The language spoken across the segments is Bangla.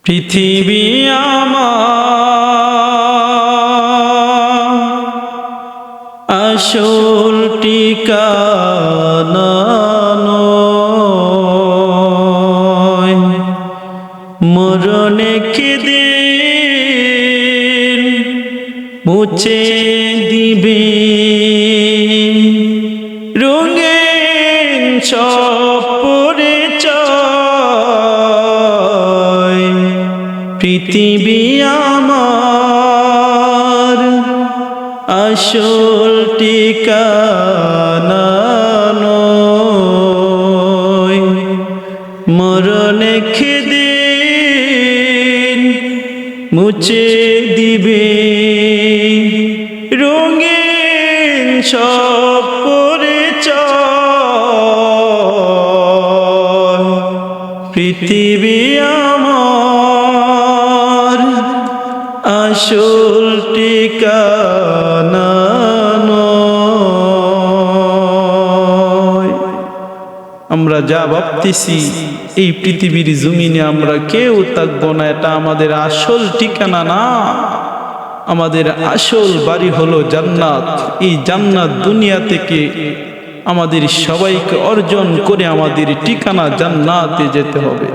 পৃথিবী আমার আসল ঠিকানা নয়, মরণে দিন মুছে দিবে রঙিন সব পরিচয়। পৃথিবী আমার আসল ঠিকানা নয়, মরণে দিন মুছে দিবে রঙিন সব পরিচয়। পৃথিবী আমার আসল ঠিকানা নয়। আমরা যা ভাবতেছি এই পৃথিবীর জমিনে আমরা কেউ থাকবো না, এটা আমাদের আসল ঠিকানা না। আমাদের আসল বাড়ি হলো জান্নাত। এই জান্নাত দুনিয়া থেকে আমাদের সবাইকে অর্জন করে আমাদের ঠিকানা জান্নাতে যেতে হবে।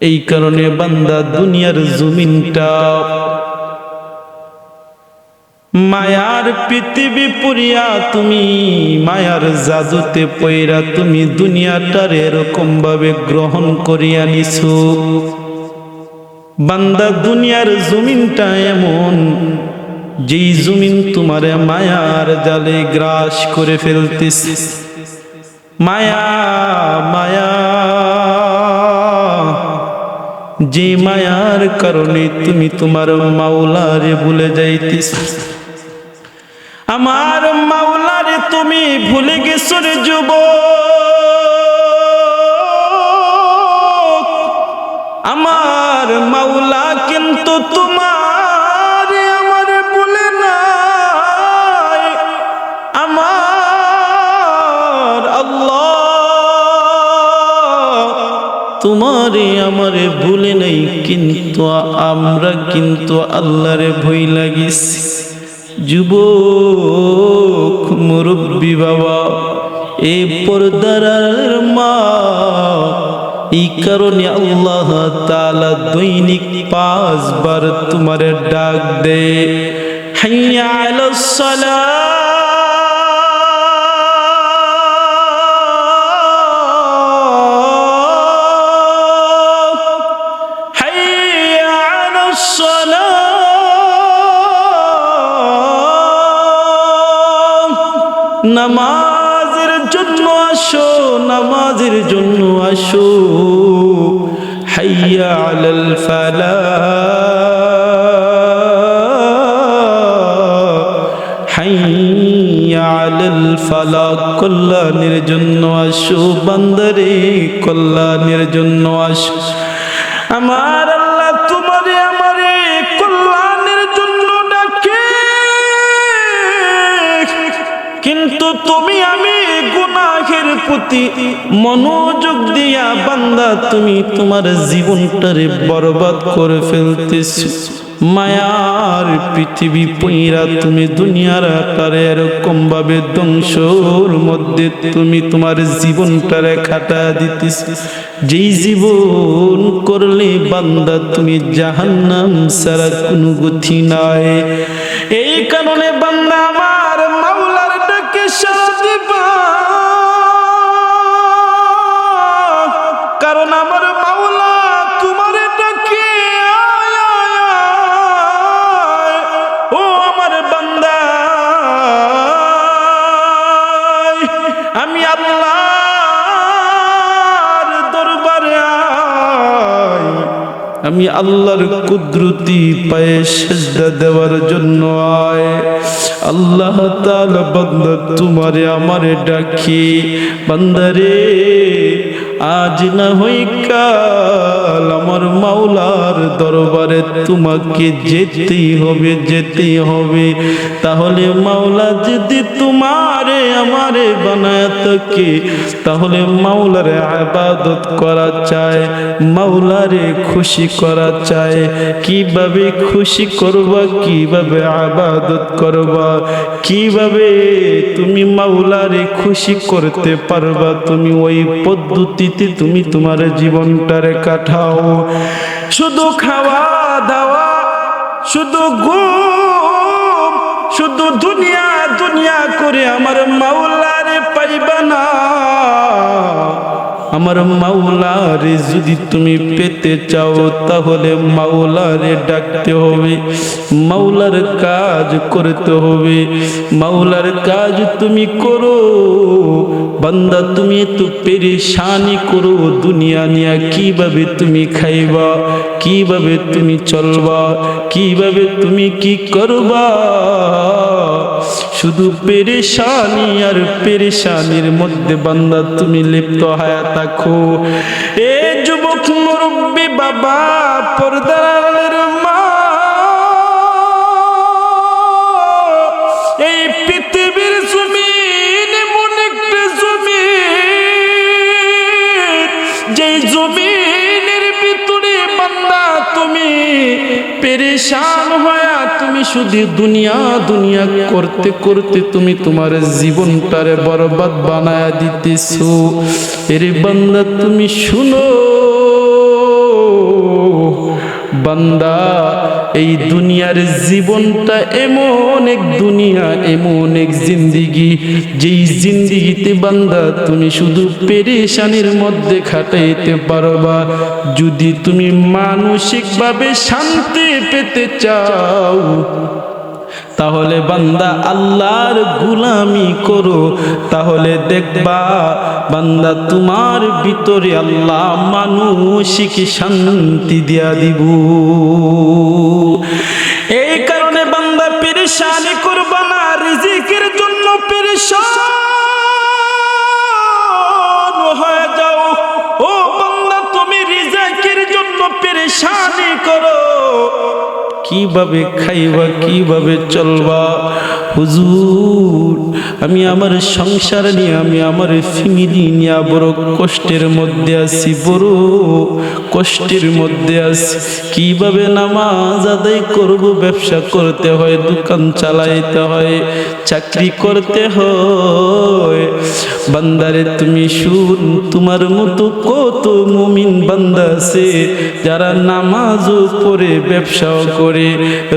এই কারণে বান্দা দুনিয়ার জমিনটা মায়ার পৃথিবী পুরিয়া, তুমি মায়ার জাদুতে পয়রা তুমি দুনিয়াটার এরকম ভাবে গ্রহণ করিয়া নিছো। বান্দা দুনিয়ার জমিনটা এমন, যেই জমিন তোমারে মায়ার জালে গ্রাস করে ফেলতেছে। মায়া মায়া, যে মায়ার কারণে তুমি তোমার মাওলারে ভুলে যাইতেছ। আমার মাওলারে তুমি ভুলে গেছো রে যুবক। আমার মাওলা কিন্তু তোমার আমার ভুলে নাই। আমার আল্লাহ তোমারে আমারে ভুলে নাই, কিন্তু আমরা কিন্তু আল্লাহরে ভয় লাগিছি। যুবক মুরব্বী বাবা, এই পর্দার মা, এই কারণে আল্লাহ তাআলা দৈনিক 5 বার তোমারে ডাক দে, হাইয়া আলাস সালাহ, হাইয়া আলাস সালাহ। নামাজের জন্য আসো, নামাজের জন্য আসো। হাইয়া আলাল ফালাহ, হাইয়া আলাল ফালাহ। কল্যাণের জন্য আসো বান্দারে, কল্যাণের জন্য আসো। আমার আল্লাহ তোমারে আমারে কল্যাণের জন্য ডাকে, কিন্তু তুমি আমি গুনাহের প্রতি মনোযোগ দিয়া বান্দা তুমি তোমার জীবনটারে বরবাদ করে ফেলতেছ। মায়ার পৃথিবী পইরা তুমি দুনিয়ার আকারে এরকম ভাবে ধ্বংসর মধ্যে তুমি তোমার জীবনটারে কাটা দিতেছ। যেই জীবন করলে বান্দা তুমি জাহান্নাম ছাড়া কোনো গতি নাই। এই কারণে বান্দা আমার মাওলার ডাকে সাড়া দিবা, কারণ আমার মাওলা তোমারে ডাকে, ও আমার বান্দা, আমি আল্লাহর দরবারে আয়, আমি আল্লাহর কুদরতি পায়ে সিজদা দেওয়ার জন্য আয়। আল্লাহ তাআলা বান্দা তোমারে আমারে ডাকি, বান্দারে আজ না হই কাল আমার আমার মাওলার দরবারে তোমাকে যেতেই হবে, যেতেই হবে। তাহলে মাওলা যদি তোমারে আমারে বানায় থাকে, তাহলে মাওলার ইবাদত করা চায়, মাওলারে খুশি করা চায়। কিভাবে খুশি করবা, কিভাবে ইবাদত করবা, কিভাবে তুমি মাওলারে খুশি করতে পারবা, তুমি ওই পদ্ধতিতে তুমি তোমার জীবনটারে কাটাও। শুধু খাওয়া দাওয়া, শুধু ঘুম, শুধু দুনিয়া দুনিয়া করে আমার মাওলারে পাইবা না। আমার মাওলারে যদি তুমি পেতে চাও, তাহলে মাওলারে ডাকতে হবে, মাওলার কাজ করতে হবে। মাওলার কাজ তুমি করো বান্দা। তুমি তো পেরেশানি করো দুনিয়া নিয়ে, কিভাবে তুমি খাইবা, কিভাবে তুমি চলবা, কিভাবে তুমি কি করবা। শুধু পেরেশানি আর পেরেশানির মধ্যে বান্দা তুমি লিপ্ত হয়ে থাকো। এ যুবক মুরব্বী বাবা, পর্দার মা, এই পৃথিবীর জমিন এমন একটা জমিন, যেই জমিনের ভিতরে বান্দা তুমি পেরেশান হয়া তুমি শুধু দুনিয়া দুনিয়া করতে করতে তুমি তোমার জীবনটারে বরবাদ বানায়া দিতেছো। এরে বান্দা তুমি শুনো বান্দা, এই দুনিয়ার জীবনটা এমন এক দুনিয়া, এমন এক জিন্দিগি, যেই জিন্দিগিতে বান্দা তুমি শুধু পেরেশানির মধ্যে খাটাইতে পারবা। যদি তুমি মানসিকভাবে শান্তি পেতে চাও, তাহলে বান্দা আল্লাহর গোলামি করো। তাহলে দেখবা বান্দা তোমার ভিতরে আল্লাহ মানসিক শান্তি দিয়া দিব। এই কারণে বান্দা পেরেশানি করবা না, রিজিকের জন্য পেরেশান হয়ে যাও। ও বান্দা, তুমি রিজিকের জন্য পেরেশানি করো, কিভাবে খাইবা, কিভাবে চলবা। হুজুর, আমি আমার সংসার নিয়ে, আমি আমার ফ্যামিলি নিয়ে বড় কষ্টের মধ্যে আছি, বড় কষ্টের মধ্যে আছি। কিভাবে নামাজ আদায় করব, ব্যবসা করতে হয়, দোকান চালাইতে হয়, চাকরি করতে হয়। বান্দারে তুমি শুন, তোমার মতো কত মুমিন বান্দা আছে যারা নামাজও পড়ে, ব্যবসাও করে,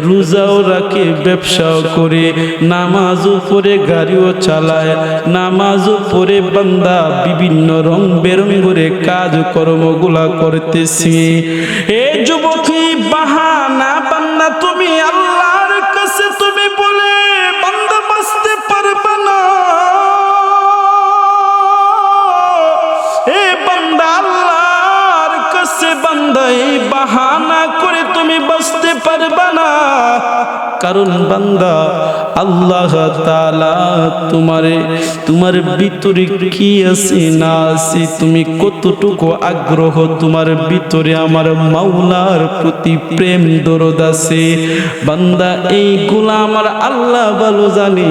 রোজাও রাখে, ব্যবসাও করে, নামাজও পড়ে, গাড়িও চালায়, নামাজও পড়ে বান্দা বিভিন্ন রং বেরঙের কাজ কর্মগুলা করতেছে। এ যুবকী, বাহানা বান্দা তুমি আল্লাহর কাছে তুমি বলে বান্দা বাঁচতে পারবে না। এ বান্দা আল্লাহর কাছে বান্দা এই বাহানা করে তুমি বাঁচতে পারবে না। কারণ বান্দা আল্লাহ তাআলা তোমার ভিতরে কি আছে না আছে, তুমি কতটুকু আগ্রহ তোমার ভিতরে আমার মাওলার প্রতি প্রেম দরদ আছে, বান্দা এইগুলা আমার আল্লাহ ভালো জানে।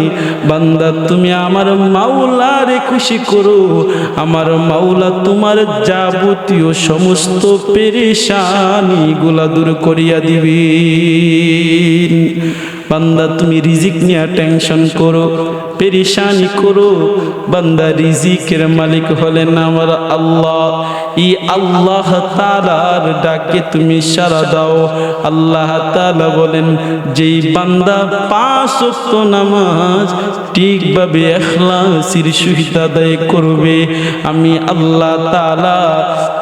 বান্দা তুমি আমার মাওলারে খুশি করো, আমার মাওলা তোমার যাবতীয় সমস্ত পেরেশানি গুলা দূর করিয়া দিবেন। বান্দা তুমি রিজিক নিয়ে টেনশন করো, পেরেশানি করো, বান্দা রিজিকের মালিক হলেন আমার আল্লাহ। এই আল্লাহ তাআলার ডাকে তুমি সাড়া দাও। আল্লাহ তাআলা বলেন, যেই বান্দা 5 ওয়াক্ত নামাজ ঠিকভাবে ইখলাসের সহিত আদায় করবে, আমি আল্লাহ তাআলা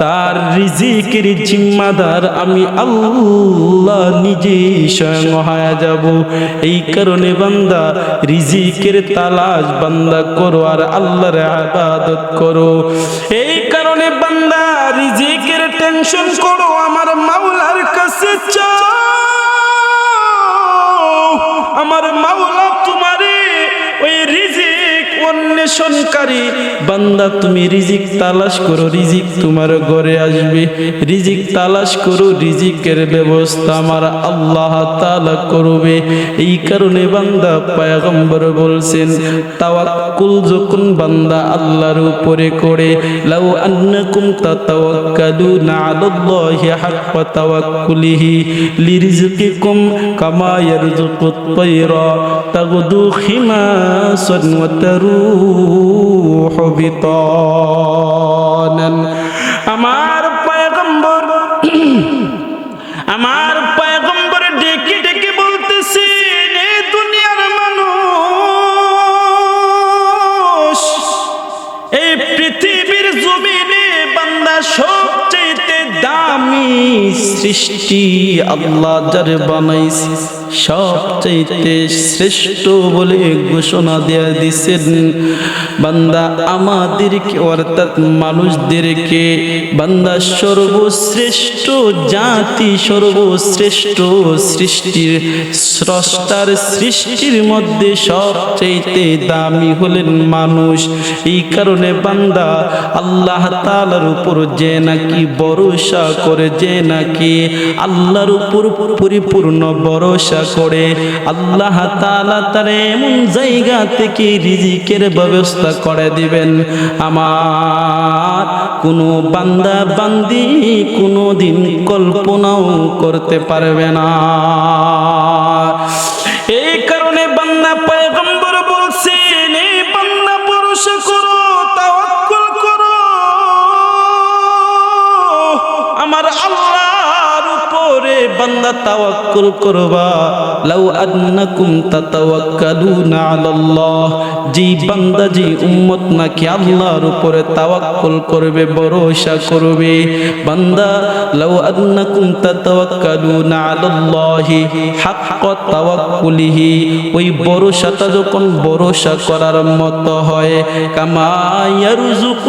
তার রিজিকের জিম্মাদার আমি আল্লাহ নিজেই স্বয়ং হয়ে যাব। এই কারণে বান্দা রিজিকের তালাশ বান্দা করো আর আল্লাহর ইবাদত করো। এই কারণে বান্দা রিজিকের টেনশন করো, আমার মাওলার কাছে চাও, আমার মাওলা তোমারে ওই রিজিক অন্য অন্বেষণকারী বান্দা, তুমি রিজিক তালাশ করো, রিজিক তোমার ঘরে আসবে। রিজিক তালাশ করো, রিজিকের ব্যবস্থা আমার আল্লাহ তাআলা করবে। এই কারণে বান্দা পয়গম্বর বলছেন, তাওয়াক্কুল যখন বান্দা আল্লাহর উপরে করে, লাউ আন্নাকুম তাতাওয়াক্কালুনা আলাল্লাহি হাক্কা তাওয়াক্কুলিহি লিরিজকিকুম কামা ইয়ারযুকুত তায়রা তাগদু খিমাসান ওয়া তারুহু বিতানান। আমার পয়গম্বর ডেকে ডেকে বলতেছেন, এ দুনিয়ার মানুষ, এই পৃথিবীর জমিনে বান্দা সবচেয়ে দামি সৃষ্টি আল্লাহ যার বানাইছে, সবচেয়ে শ্রেষ্ঠ বলে ঘোষণা দেয়া দিছেন। বান্দা আমাদেরকে অর্থাৎ মানুষদেরকে বান্দা সর্বশ্রেষ্ঠ জাতি, সর্বশ্রেষ্ঠ সৃষ্টির স্রষ্টার সৃষ্টির মধ্যে সবচেয়ে দামি হলেন মানুষ। এই কারণে বান্দা আল্লাহ তাআলার উপর যে নাকি ভরসা করে, যে নাকি আল্লাহর উপর পরিপূর্ণ ভরসা করে, আল্লাহ তাআলা তার এমন জায়গা থেকে রিজিকের ব্যবস্থা করে দিবেন, আমার কোনো বান্দা বান্দি কোনোদিন কল্পনাও করতে পারবে না। এই কারণে বান্দা পয়গম্বর বলছেন, এই বান্দা ভরসা করো, তাওয়াক্কুল করো আমার আল্লাহর উপরে। বান্দা তাওয়াক্কুল করবা, লাউ আন্নাকুম তাতাওয়াক্কালুনা আলাল্লাহ, যে বান্দা যে উম্মত নাকি আল্লাহর উপরে তাওয়াক্কুল করবে, ভরসা করবে, বান্দা লাউ আন্নাকুম তাতাওয়াক্কালুনা আলাল্লাহি হাক্কা তাওয়াক্কুলিহি, ওই ভরসাটা যখন ভরসা করার মতো হয়, কামা ইয়ারযুকু